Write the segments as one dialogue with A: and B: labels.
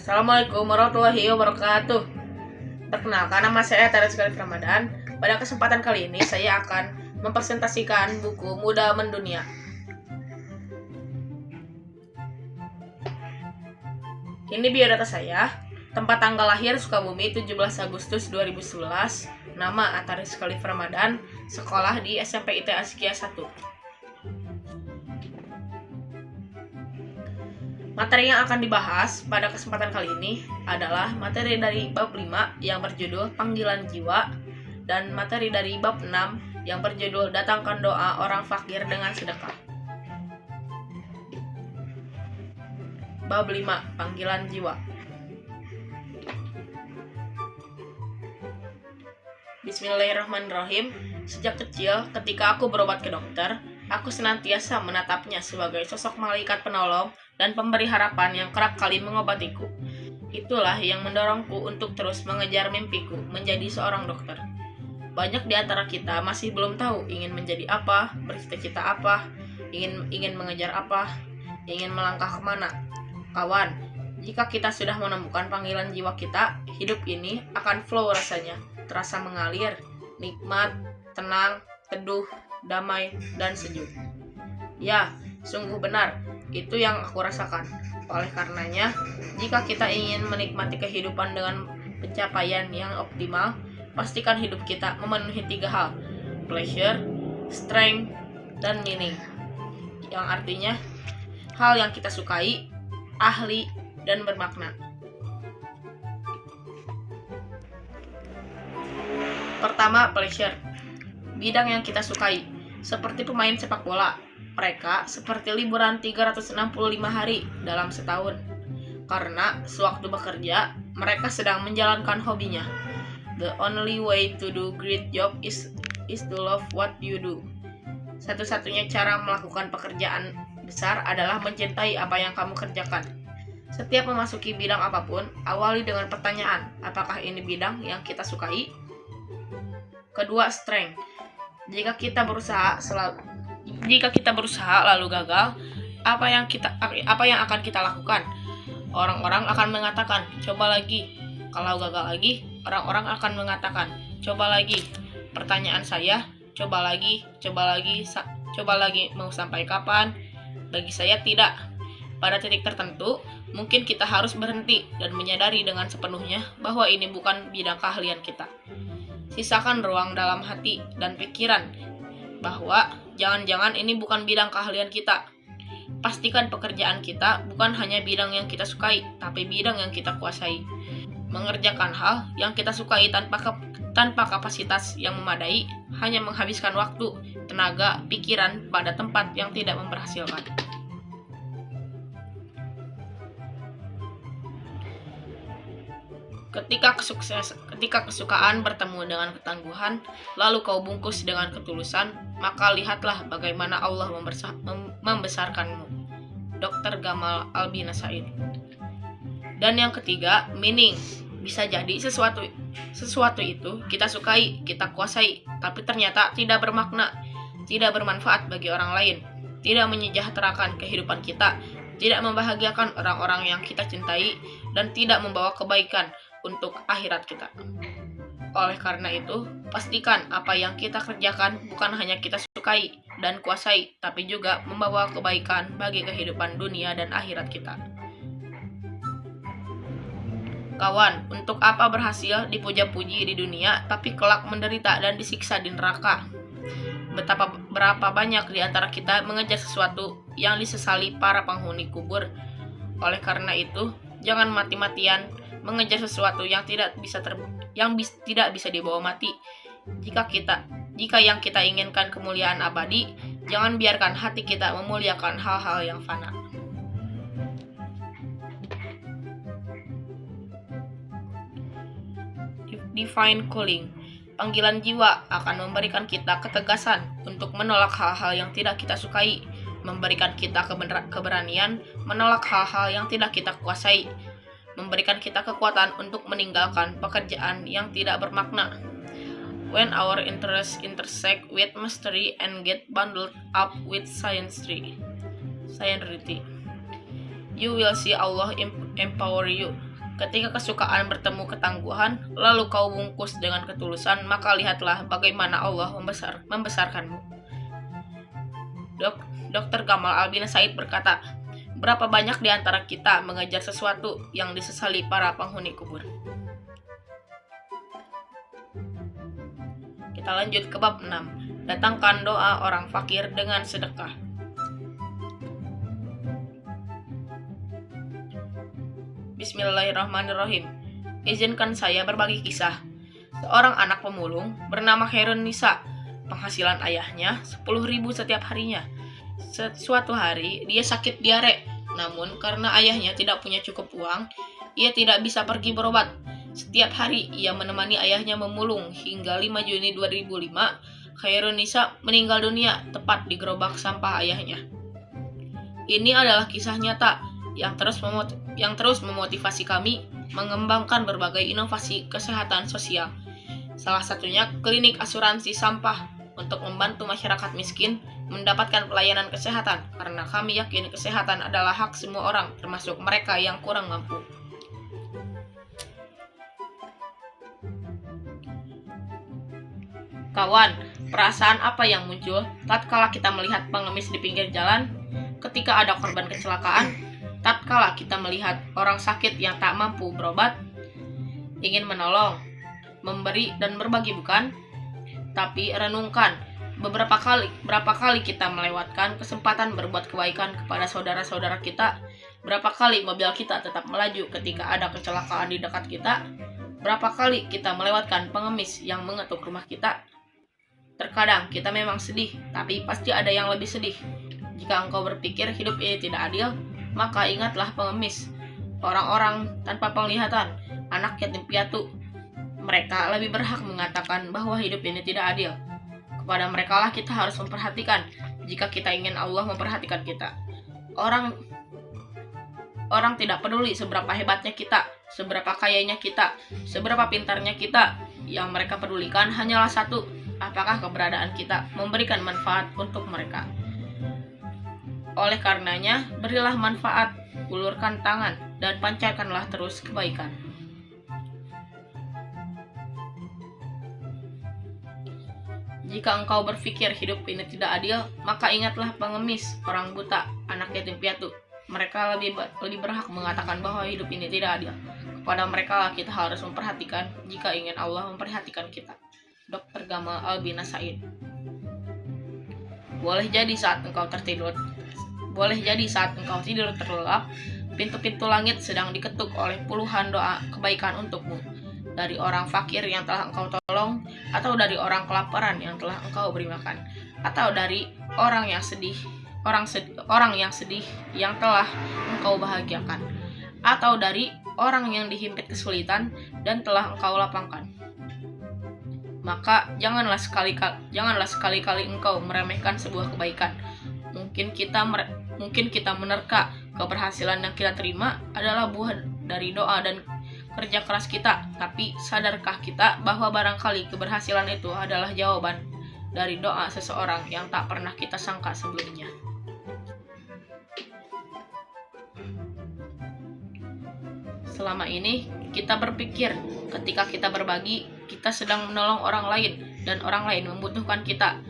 A: Assalamualaikum warahmatullahi wabarakatuh. Perkenalkan, nama saya Teres Galif Ramadan. Pada kesempatan kali ini saya akan mempresentasikan buku Muda Mendunia. Ini biodata saya. Tempat tanggal lahir Sukabumi 17 Agustus 2011. Nama Teres Galif Ramadan. Sekolah di SMP IT Askia 1. Materi yang akan dibahas pada kesempatan kali ini adalah materi dari bab 5 yang berjudul Panggilan Jiwa dan materi dari bab 6 yang berjudul Datangkan Doa Orang Fakir dengan Sedekah. Bab 5 Panggilan Jiwa. Bismillahirrahmanirrahim. Sejak kecil, ketika aku berobat ke dokter, aku senantiasa menatapnya sebagai sosok malaikat penolong dan pemberi harapan yang kerap kali mengobatiku. Itulah yang mendorongku untuk terus mengejar mimpiku menjadi seorang dokter. Banyak di antara kita masih belum tahu ingin menjadi apa, bercita-cita apa, ingin mengejar apa, ingin melangkah kemana. Kawan, jika kita sudah menemukan panggilan jiwa kita, hidup ini akan flow rasanya, terasa mengalir, nikmat, tenang, teduh, damai, dan sejuk. Ya, sungguh benar, itu yang aku rasakan. Oleh karenanya, jika kita ingin menikmati kehidupan dengan pencapaian yang optimal, pastikan hidup kita memenuhi 3 hal: pleasure, strength, dan meaning. Yang artinya, hal yang kita sukai, ahli, dan bermakna. Pertama, pleasure. Bidang yang kita sukai, seperti pemain sepak bola. Mereka seperti liburan 365 hari dalam setahun. Karena sewaktu bekerja, mereka sedang menjalankan hobinya. The only way to do great job is to love what you do. Satu-satunya cara melakukan pekerjaan besar adalah mencintai apa yang kamu kerjakan. Setiap memasuki bidang apapun, awali dengan pertanyaan, apakah ini bidang yang kita sukai? Kedua, strength. Jika kita berusaha lalu gagal, apa yang akan kita lakukan? Orang-orang akan mengatakan, coba lagi. Kalau gagal lagi, orang-orang akan mengatakan, coba lagi. Pertanyaan saya, coba lagi, mau sampai kapan? Bagi saya tidak. Pada titik tertentu, mungkin kita harus berhenti dan menyadari dengan sepenuhnya bahwa ini bukan bidang keahlian kita. Sisakan ruang dalam hati dan pikiran bahwa jangan-jangan ini bukan bidang keahlian kita. Pastikan pekerjaan kita bukan hanya bidang yang kita sukai, tapi bidang yang kita kuasai. Mengerjakan hal yang kita sukai tanpa kapasitas yang memadai hanya menghabiskan waktu, tenaga, pikiran pada tempat yang tidak memberhasilkan. Ketika kesukaan bertemu dengan ketangguhan, lalu kau bungkus dengan ketulusan, maka lihatlah bagaimana Allah membesarkanmu. Dr. Gamal Albina Said. Dan yang ketiga, meaning. Bisa jadi sesuatu itu kita sukai, kita kuasai, tapi ternyata tidak bermakna, tidak bermanfaat bagi orang lain, tidak menyejahterakan kehidupan kita, tidak membahagiakan orang-orang yang kita cintai, dan tidak membawa kebaikan untuk akhirat kita. Oleh karena itu, pastikan apa yang kita kerjakan bukan hanya kita sukai dan kuasai, tapi juga membawa kebaikan bagi kehidupan dunia dan akhirat kita. Kawan, untuk apa berhasil dipuja-puji di dunia, tapi kelak menderita dan disiksa di neraka? Berapa banyak di antara kita mengejar sesuatu yang disesali para penghuni kubur. Oleh karena itu, jangan mati-matian mengejar sesuatu yang tidak bisa dibawa mati. Jika yang kita inginkan kemuliaan abadi, jangan biarkan hati kita memuliakan hal-hal yang fana. Divine calling. Panggilan jiwa akan memberikan kita ketegasan untuk menolak hal-hal yang tidak kita sukai, memberikan kita keberanian menolak hal-hal yang tidak kita kuasai, memberikan kita kekuatan untuk meninggalkan pekerjaan yang tidak bermakna. When our interests intersect with mystery and get bundled up with science, you will see Allah empower you. Ketika kesukaan bertemu ketangguhan, lalu kau bungkus dengan ketulusan, maka lihatlah bagaimana Allah membesarkanmu. Dr. Gamal Albina Said berkata, berapa banyak di antara kita mengejar sesuatu yang disesali para penghuni kubur. Kita lanjut ke bab 6. Datangkan doa orang fakir dengan sedekah. Bismillahirrahmanirrahim. Izinkan saya berbagi kisah. Seorang anak pemulung bernama Khairun Nisa. Penghasilan ayahnya 10.000 setiap harinya. Suatu hari dia sakit diare. Namun karena ayahnya tidak punya cukup uang, ia tidak bisa pergi berobat. Setiap hari ia menemani ayahnya memulung hingga 5 Juni 2005, Khairun Nisa meninggal dunia tepat di gerobak sampah ayahnya. Ini adalah kisah nyata yang terus memotivasi kami mengembangkan berbagai inovasi kesehatan sosial. Salah satunya klinik asuransi sampah untuk membantu masyarakat miskin mendapatkan pelayanan kesehatan, karena kami yakin kesehatan adalah hak semua orang, termasuk mereka yang kurang mampu. Kawan, perasaan apa yang muncul tatkala kita melihat pengemis di pinggir jalan, ketika ada korban kecelakaan, tatkala kita melihat orang sakit yang tak mampu berobat? Ingin menolong, memberi dan berbagi bukan? Tapi renungkan, berapa kali kita melewatkan kesempatan berbuat kebaikan kepada saudara-saudara kita? Berapa kali mobil kita tetap melaju ketika ada kecelakaan di dekat kita? Berapa kali kita melewatkan pengemis yang mengetuk rumah kita? Terkadang kita memang sedih, tapi pasti ada yang lebih sedih. Jika engkau berpikir hidup ini tidak adil, maka ingatlah pengemis, orang-orang tanpa penglihatan, anak yatim piatu. Mereka lebih berhak mengatakan bahwa hidup ini tidak adil. Kepada mereka lah kita harus memperhatikan jika kita ingin Allah memperhatikan kita. Orang tidak peduli seberapa hebatnya kita, seberapa kayanya kita, seberapa pintarnya kita. Yang mereka pedulikan hanyalah satu, apakah keberadaan kita memberikan manfaat untuk mereka. Oleh karenanya, berilah manfaat, ulurkan tangan, dan pancarkanlah terus kebaikan. Jika engkau berpikir hidup ini tidak adil, maka ingatlah pengemis, orang buta, anak yatim piatu. Mereka lebih berhak mengatakan bahwa hidup ini tidak adil. Kepada mereka lah kita harus memperhatikan jika ingin Allah memperhatikan kita. Dr. Gamal Albina Said. Boleh jadi saat engkau tidur terlelap, pintu-pintu langit sedang diketuk oleh puluhan doa kebaikan untukmu. Dari orang fakir yang telah engkau tolong, atau dari orang kelaparan yang telah engkau beri makan, atau dari orang yang sedih yang telah engkau bahagiakan, atau dari orang yang dihimpit kesulitan dan telah engkau lapangkan. Maka janganlah sekali-kali engkau meremehkan sebuah kebaikan. Mungkin kita menerka keberhasilan yang kita terima adalah buah dari doa dan kerja keras kita, tapi sadarkah kita bahwa barangkali keberhasilan itu adalah jawaban dari doa seseorang yang tak pernah kita sangka sebelumnya. Selama ini kita berpikir ketika kita berbagi, kita sedang menolong orang lain dan orang lain membutuhkan kita.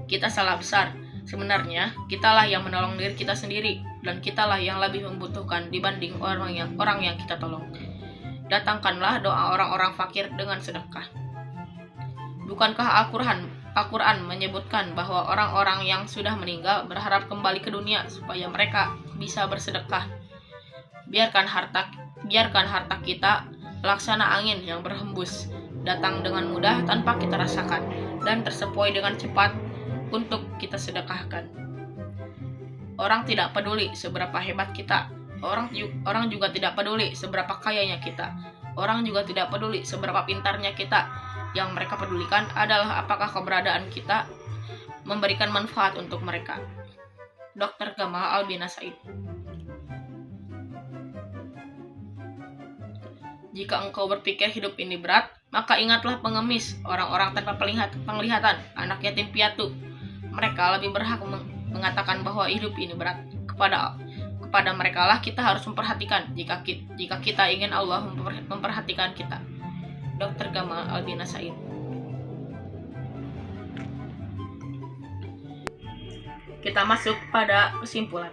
A: Kita salah besar. Sebenarnya, kitalah yang menolong diri kita sendiri dan kitalah yang lebih membutuhkan dibanding orang yang kita tolong. Datangkanlah doa orang-orang fakir dengan sedekah. Bukankah Al-Quran menyebutkan bahwa orang-orang yang sudah meninggal berharap kembali ke dunia supaya mereka bisa bersedekah? Biarkan harta kita laksana angin yang berhembus, datang dengan mudah tanpa kita rasakan, dan tersepoi dengan cepat untuk kita sedekahkan. Orang tidak peduli seberapa hebat kita. Orang juga tidak peduli seberapa kayanya kita. Orang juga tidak peduli seberapa pintarnya kita. Yang mereka pedulikan adalah apakah keberadaan kita memberikan manfaat untuk mereka. Dr. Gamal Albina Said. Jika engkau berpikir hidup ini berat, maka ingatlah pengemis, orang-orang tanpa penglihatan, anak yatim piatu. Mereka lebih berhak mengatakan bahwa hidup ini berat. Kepada kepada mereka lah kita harus memperhatikan jika kita ingin Allah memperhatikan kita. Dr. Gamal Albina Said. Kita masuk pada kesimpulan.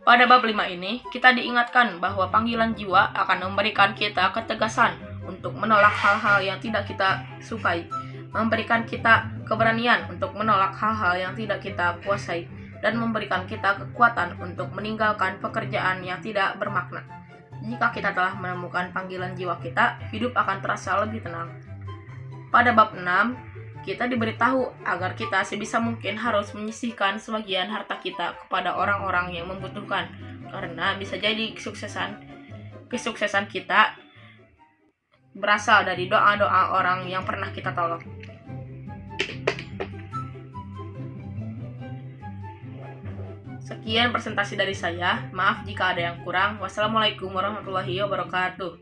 A: Pada bab 5 ini, kita diingatkan bahwa panggilan jiwa akan memberikan kita ketegasan untuk menolak hal-hal yang tidak kita sukai, memberikan kita keberanian untuk menolak hal-hal yang tidak kita kuasai, dan memberikan kita kekuatan untuk meninggalkan pekerjaan yang tidak bermakna. Jika kita telah menemukan panggilan jiwa kita, hidup akan terasa lebih tenang. Pada bab 6, kita diberitahu agar kita sebisa mungkin harus menyisihkan sebagian harta kita kepada orang-orang yang membutuhkan, karena bisa jadi kesuksesan kita berasal dari doa-doa orang yang pernah kita tolong. Sekian presentasi dari saya. Maaf jika ada yang kurang. Wassalamualaikum warahmatullahi wabarakatuh.